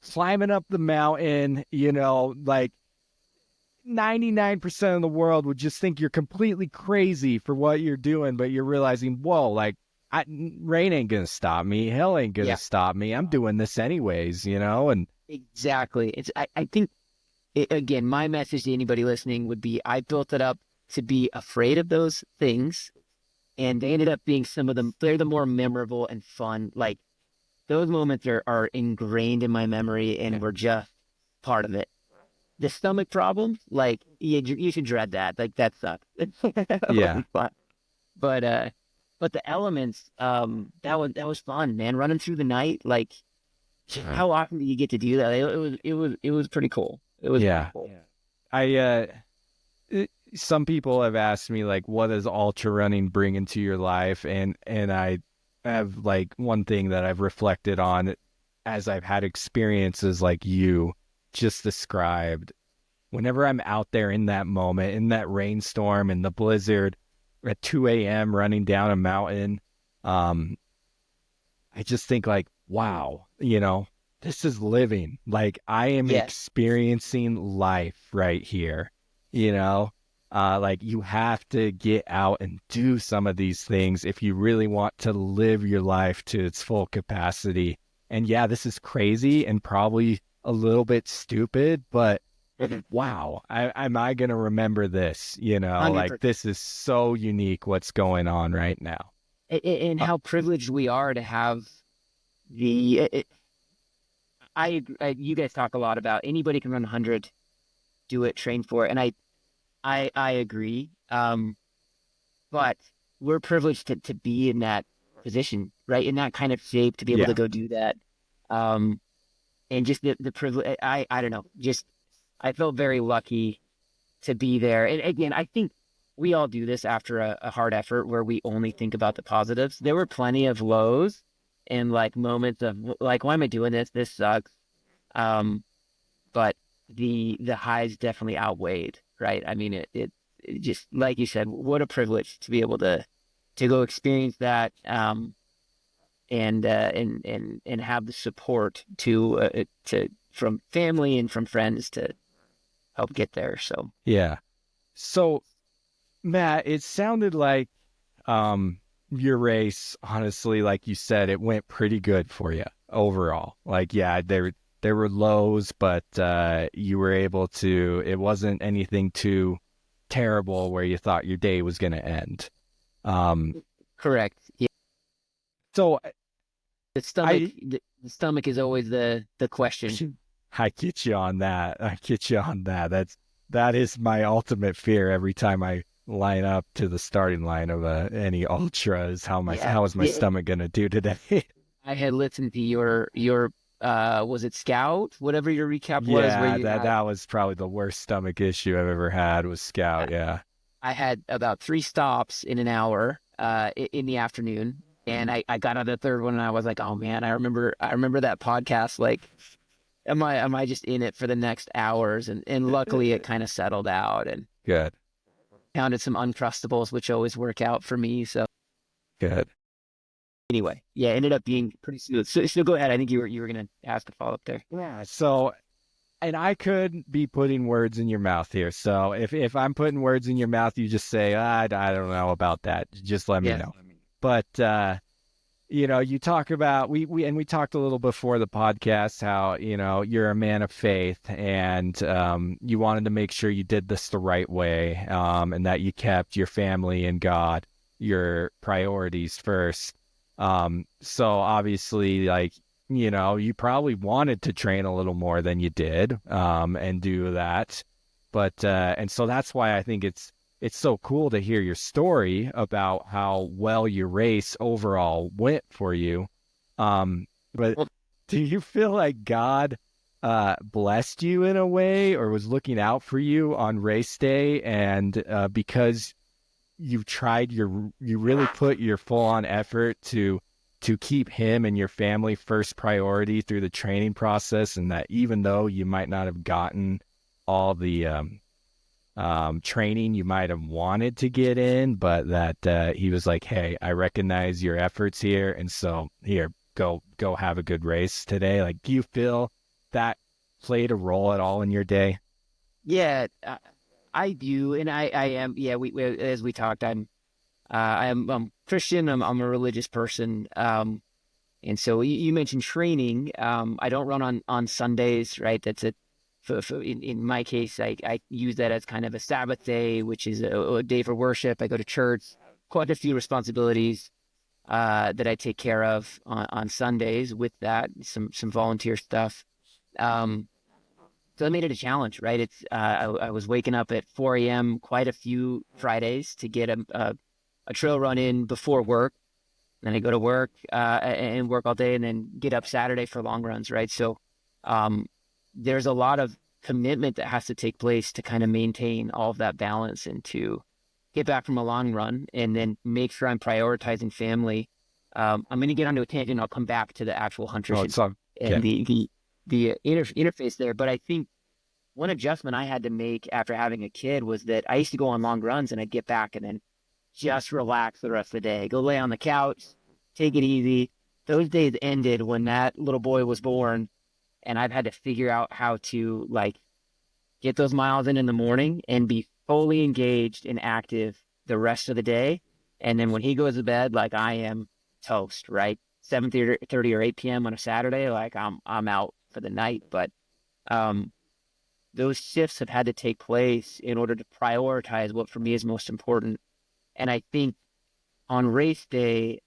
climbing up the mountain, like 99% of the world would just think you're completely crazy for what you're doing, but you're realizing, whoa, like, rain ain't gonna stop me. Hell ain't gonna stop me. I'm doing this anyways, and exactly. I think again, my message to anybody listening would be, I built it up to be afraid of those things, and they ended up being they're the more memorable and fun. Like those moments are ingrained in my memory and were just part of it. The stomach problem, like you should dread that. Like that sucks. But the elements, that was fun, man. Running through the night, like how often do you get to do that? It was pretty cool. It was cool. Some people have asked me like, what does ultra running bring into your life? And I have like one thing that I've reflected on as I've had experiences like you just described. Whenever I'm out there in that moment, in that rainstorm, in the blizzard, at 2 a.m. running down a mountain, I just think like, wow, this is living. Like I am experiencing life right here, like you have to get out and do some of these things if you really want to live your life to its full capacity. And yeah, this is crazy and probably a little bit stupid, but wow, am I going to remember this? 100%. Like this is so unique what's going on right now. And how privileged we are to have you guys talk a lot about anybody can run 100, do it, train for it. And I agree. But we're privileged to be in that position, right? In that kind of shape to be able to go do that. And just the privilege, I don't know, just I felt very lucky to be there. And again, I think we all do this after a hard effort where we only think about the positives. There were plenty of lows and like moments of like, why am I doing this? This sucks. But the highs definitely outweighed, right? I mean, it just like you said, what a privilege to be able to go experience that, and have the support to from family and from friends to help get there. So Yeah. So Matt, it sounded like your race, honestly, like you said, it went pretty good for you overall. Like, yeah, there were lows, but you were able to, it wasn't anything too terrible where you thought your day was going to end. correct. Yeah. So The stomach is always the question. I get you on that. That is my ultimate fear every time I line up to the starting line of any ultra is how is my stomach going to do today? I had listened to your was it Scout? Whatever your recap was. Yeah, that was probably the worst stomach issue I've ever had was Scout. Yeah. I had about 3 stops in an hour in the afternoon. And I got on the third one and I was like, oh man, I remember that podcast. Like, am I just in it for the next hours? And luckily it kind of settled out and good. Pounded some Uncrustables, which always work out for me. So good. Anyway, yeah, ended up being pretty smooth. So go ahead. I think you were gonna ask a follow up there. Yeah. So, and I could be putting words in your mouth here. So if I'm putting words in your mouth, you just say I don't know about that. Just let me know. But you talk about we talked a little before the podcast how you're a man of faith and you wanted to make sure you did this the right way, and that you kept your family and God your priorities first. So obviously, like, you probably wanted to train a little more than you did, and do that. But, and so that's why I think it's so cool to hear your story about how well your race overall went for you. But do you feel like God, blessed you in a way or was looking out for you on race day? And, because you really put your full on effort to keep him and your family first priority through the training process, and that even though you might not have gotten all the training you might have wanted to get in, but that he was like, hey, I recognize your efforts here, and so here, go have a good race today. Like, do you feel that played a role at all in your day? Yeah, I do, and I am. Yeah, we as we talked, I'm Christian. I'm a religious person. And so you mentioned training. I don't run on Sundays, right? That's it. In my case, I use that as kind of a Sabbath day, which is a day for worship. I go to church, quite a few responsibilities that I take care of on Sundays. With that, some volunteer stuff. So I made it a challenge, right? It's I was waking up at 4 a.m. quite a few Fridays to get a trail run in before work. Then I go to work and work all day, and then get up Saturday for long runs, right? So there's a lot of commitment that has to take place to kind of maintain all of that balance and to get back from a long run and then make sure I'm prioritizing family. I'm going to get onto a tangent. I'll come back to the actual hunters and the interface there. But I think one adjustment I had to make after having a kid was that I used to go on long runs and I'd get back and then just relax the rest of the day. Go lay on the couch, take it easy. Those days ended when that little boy was born, and I've had to figure out how to like get those miles in the morning and be fully engaged and active the rest of the day. And then when he goes to bed, like, I am toast, right? 7:30 or 8 p.m. on a Saturday, like I'm out for the night. But those shifts have had to take place in order to prioritize what for me is most important. And I think on race day,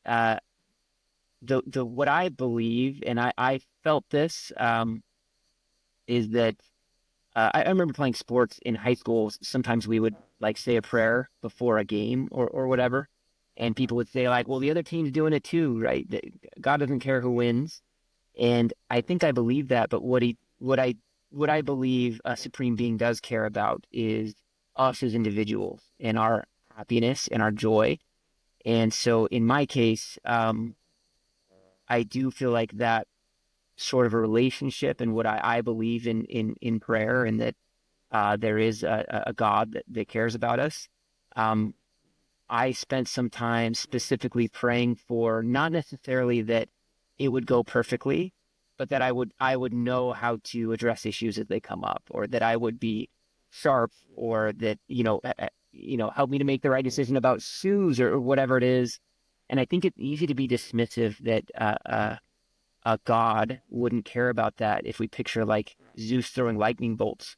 the what I believe, and I felt this, is that I remember playing sports in high school. Sometimes we would like say a prayer before a game or whatever, and people would say like, "Well, the other team's doing it too, right? God doesn't care who wins." And I think I believe that, but what I believe a supreme being does care about is us as individuals and our happiness and our joy. And so in my case, I do feel like that sort of a relationship and what I believe in prayer, and that there is a God that cares about us. Um, I spent some time specifically praying for not necessarily that it would go perfectly, but that I would know how to address issues as they come up, or that I would be sharp, or that help me to make the right decision about shoes or whatever it is. And I think it's easy to be dismissive that a God wouldn't care about that if we picture like Zeus throwing lightning bolts.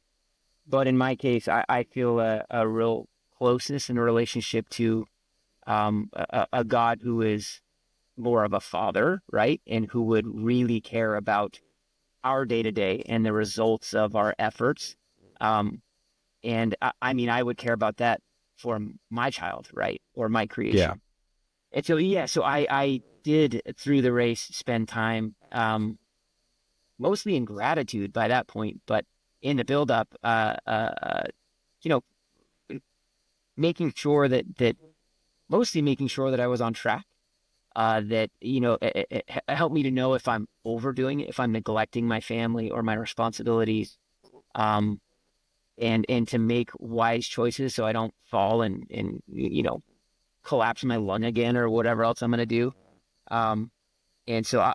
But in my case, I feel a real closeness and a relationship to a God who is more of a father, right? And who would really care about our day to day and the results of our efforts. And I mean, I would care about that for my child, right? Or my Yeah. creation. And so, yeah, so I did through the race spend time mostly in gratitude by that point, but in the buildup, you know, mostly making sure that I was on track. That it helped me to know if I'm overdoing it, if I'm neglecting my family or my responsibilities, um, and to make wise choices so I don't fall and collapse my lung again or whatever else I'm going to do. Um, and so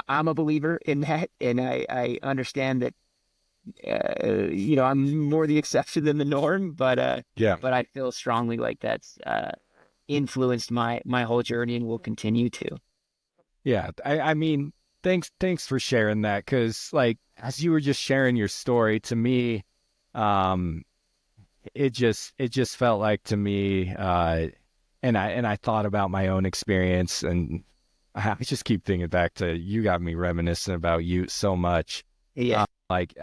I'm a believer in that, and I understand that I'm more the exception than the norm, Yeah. but I feel strongly like that's influenced my whole journey and will continue to. Yeah. I mean, thanks for sharing that, because like as you were just sharing your story to me, um, it just felt like to me, and I thought about my own experience, and I just keep thinking back to you. Got me reminiscent about you so much. Yeah. Like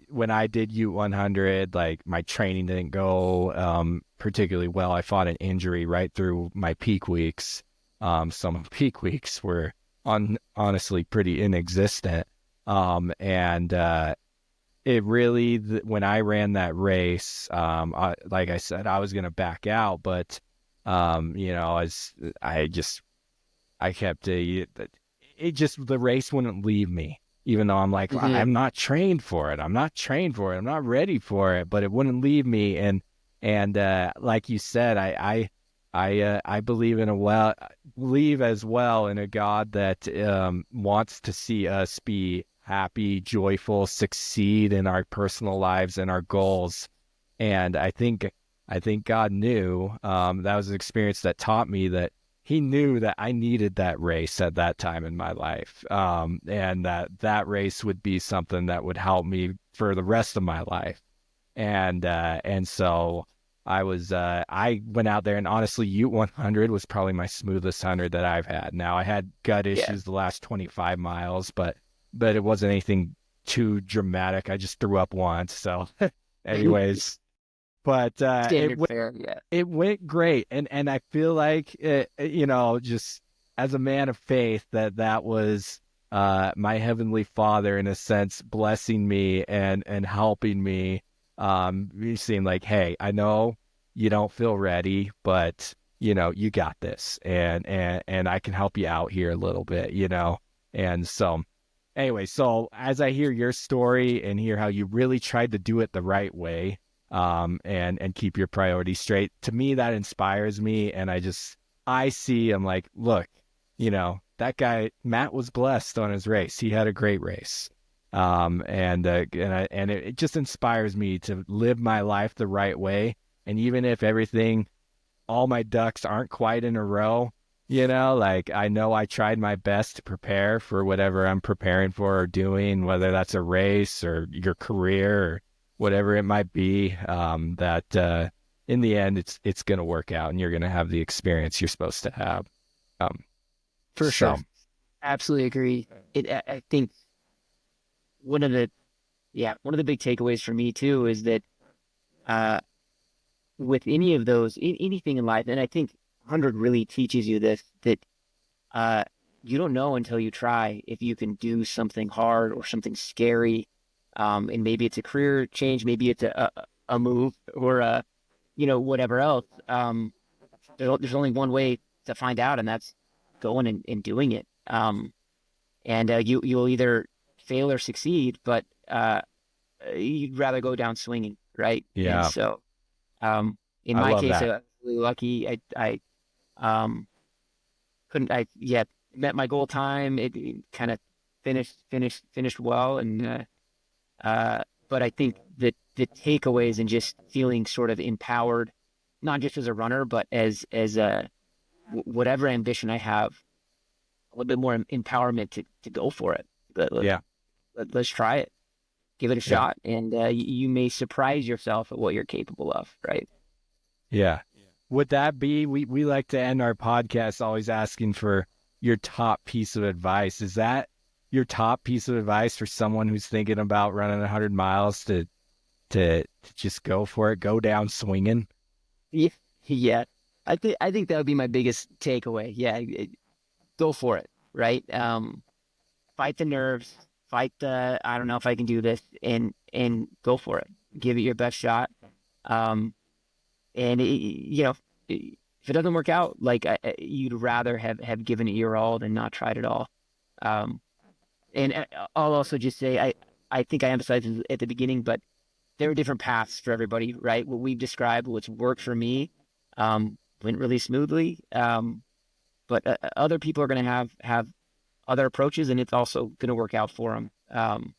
when I did U 100, like my training didn't go particularly well. I fought an injury right through my peak weeks. Some peak weeks were honestly pretty inexistent. And it really, when I ran that race, like I said, I was gonna back out, but as I kept it just, the race wouldn't leave me, even though I'm like, Hmm. I'm not trained for it. I'm not trained for it. I'm not ready for it, but it wouldn't leave me. And like you said, I believe believe as well in a God that wants to see us be happy, joyful, succeed in our personal lives and our goals. And I think God knew, that was an experience that taught me that he knew that I needed that race at that time in my life, and that race would be something that would help me for the rest of my life. And so I went out there, and honestly, U 100 was probably my smoothest 100 that I've had. Now I had gut Yeah. issues the last 25 miles, but it wasn't anything too dramatic. I just threw up once. So, anyways, but Standard fare. Yeah. it went great, and I feel like just as a man of faith, that was my heavenly Father, in a sense, blessing me and helping me. You seem like, hey, I know you don't feel ready, but you got this, and I can help you out here a little bit, and so. Anyway, so as I hear your story and hear how you really tried to do it the right way, and keep your priorities straight, to me that inspires me, and I'm like, look, that guy Matt was blessed on his race. He had a great race, and it just inspires me to live my life the right way, and even if all my ducks aren't quite in a row. Like I know I tried my best to prepare for whatever I'm preparing for or doing, whether that's a race or your career or whatever it might be, that in the end, it's going to work out, and you're going to have the experience you're supposed to have. Um, For sure. so, Absolutely agree. I think one of the Yeah. One of the big takeaways for me too is that uh, with any of those, anything in life, and I think 100 really teaches you this, that uh, you don't know until you try if you can do something hard or something scary. And maybe it's a career change, maybe it's a move or whatever else. There's only one way to find out, and that's going and doing it. And you'll either fail or succeed, but you'd rather go down swinging, right? And Yeah, so, in I my love case, I that. was really lucky. I um couldn't I yeah met my goal time. It kind of finished well, and but I think that the takeaways and just feeling sort of empowered, not just as a runner, but as a whatever ambition I have, a little bit more empowerment to go for it. Yeah, Let's try it, give it a yeah, shot, and you may surprise yourself at what you're capable of, right? yeah. Would that be, we like to end our podcast always asking for your top piece of advice. Is that your top piece of advice for someone who's thinking about running 100 miles to just go for it, go down swinging? Yeah, yeah. I think that would be my biggest takeaway. Yeah, go for it, right? Fight the nerves, fight the I don't know if I can do this, and go for it. Give it your best shot. Um, and if it doesn't work out, like you'd rather have given it your all than not tried at all. Um, and I'll also just say I think I emphasized it at the beginning, but there are different paths for everybody, right? What we've described, what's worked for me, went really smoothly. But other people are going to have other approaches, and it's also going to work out for them.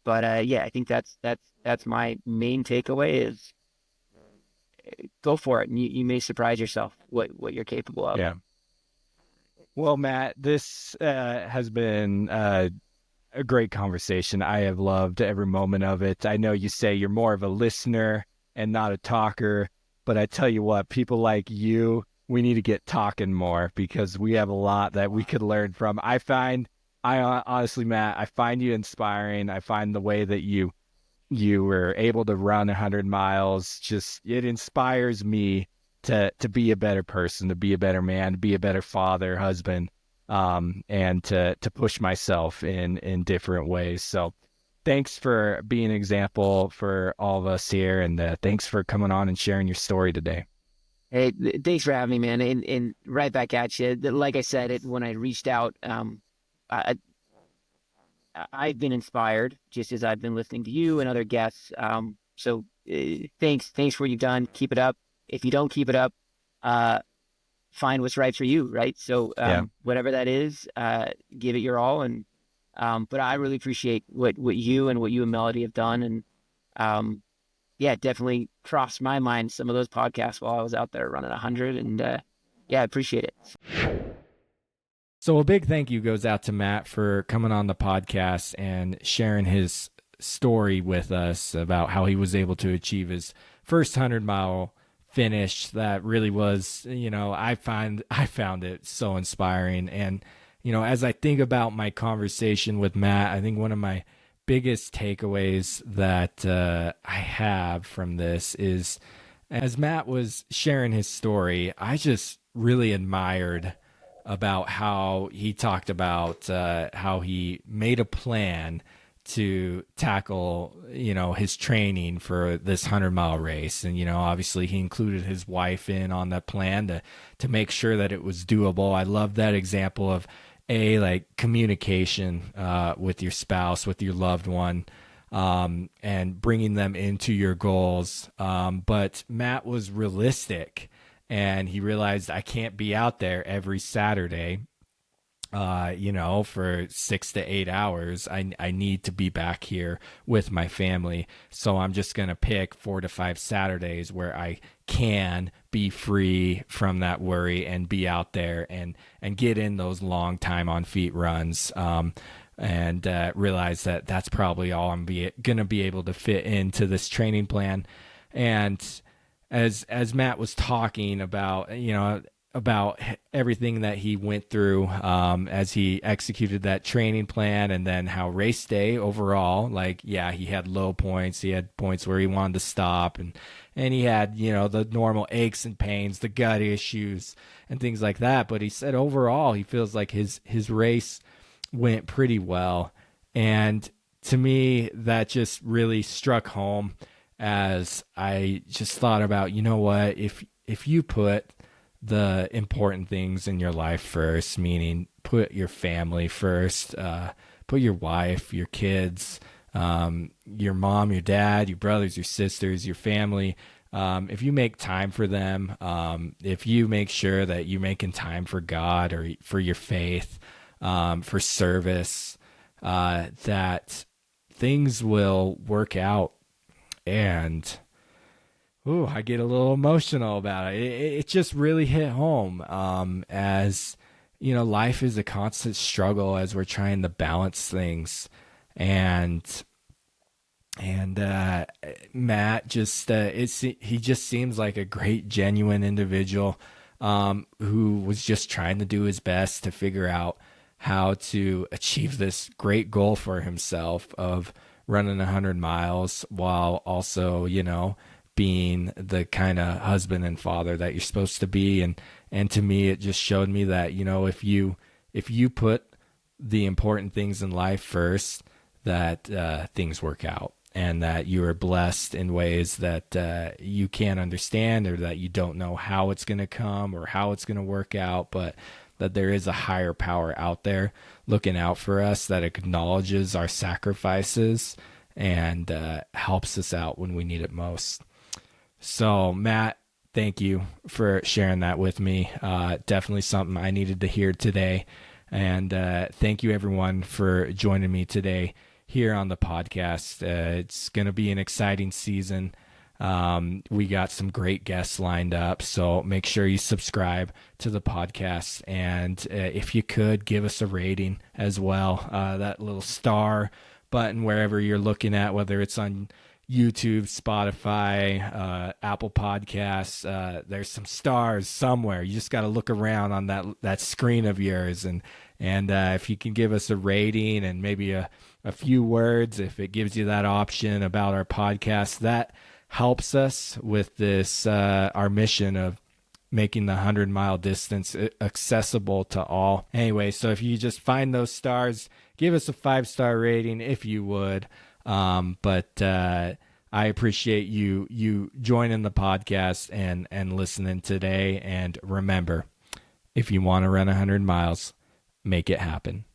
But yeah, I think that's my main takeaway is go for it, and you may surprise yourself what you're capable of. Yeah. Well, Matt, this has been a great conversation. I have loved every moment of it. I know you say you're more of a listener and not a talker, but I tell you what, people like you, we need to get talking more because we have a lot that we could learn from. Honestly, Matt, I find you inspiring. I find the way that you were able to run 100 miles, just it inspires me to be a better person, to be a better man, to be a better father, husband, and to push myself in different ways. So thanks for being an example for all of us here, and thanks for coming on and sharing your story today. Hey, thanks for having me, man, and right back at you. Like I said, when I reached out, I, I've been inspired just as I've been listening to you and other guests. So thanks for what you've done. Keep it up. If you don't keep it up, uh, find what's right for you, right? So Yeah. whatever that is, give it your all. And but I really appreciate what you and Melody have done, and yeah, definitely crossed my mind some of those podcasts while I was out there running 100, and yeah, I appreciate it. So a big thank you goes out to Matt for coming on the podcast and sharing his story with us about how he was able to achieve his first 100-mile finish. That really was, I found it so inspiring. And, as I think about my conversation with Matt, I think one of my biggest takeaways that I have from this is, as Matt was sharing his story, I just really admired about how he talked about how he made a plan to tackle, his training for this 100-mile race. And, obviously he included his wife in on that plan to make sure that it was doable. I love that example of like communication with your spouse, with your loved one, and bringing them into your goals. But Matt was realistic, and he realized I can't be out there every Saturday, for 6 to 8 hours. I need to be back here with my family. So I'm just going to pick 4 to 5 Saturdays where I can be free from that worry and be out there and get in those long time on feet runs. And realize that that's probably all I'm going to be able to fit into this training plan. And as Matt was talking about, about everything that he went through as he executed that training plan, and then how race day overall, like, yeah, he had low points. He had points where he wanted to stop, and he had, the normal aches and pains, the gut issues and things like that. But he said overall he feels like his race went pretty well. And to me, that just really struck home as I just thought about, what, if you put the important things in your life first, meaning put your family first, put your wife, your kids, your mom, your dad, your brothers, your sisters, your family. If you make time for them, if you make sure that you're making time for God or for your faith, for service, that things will work out. And I get a little emotional about it. It just really hit home, as, life is a constant struggle as we're trying to balance things. And Matt just, he just seems like a great, genuine individual, who was just trying to do his best to figure out how to achieve this great goal for himself of running 100 miles while also, being the kind of husband and father that you're supposed to be. And to me, it just showed me that, if you put the important things in life first, that things work out, and that you are blessed in ways that you can't understand, or that you don't know how it's going to come or how it's going to work out, but that there is a higher power out there looking out for us that acknowledges our sacrifices and helps us out when we need it most. So, Matt, thank you for sharing that with me. Definitely something I needed to hear today. And thank you, everyone, for joining me today here on the podcast. It's going to be an exciting season. We got some great guests lined up, so make sure you subscribe to the podcast. And if you could, give us a rating as well. That little star button wherever you're looking at, whether it's on YouTube, Spotify, Apple Podcasts. There's some stars somewhere. You just got to look around on that screen of yours, and if you can give us a rating and maybe a few words, if it gives you that option about our podcast, that helps us with this our mission of making the 100-mile distance accessible to all. Anyway, so if you just find those stars, give us a 5-star rating if you would. But I appreciate you joining the podcast and listening today. And remember, if you want to run 100 miles, make it happen.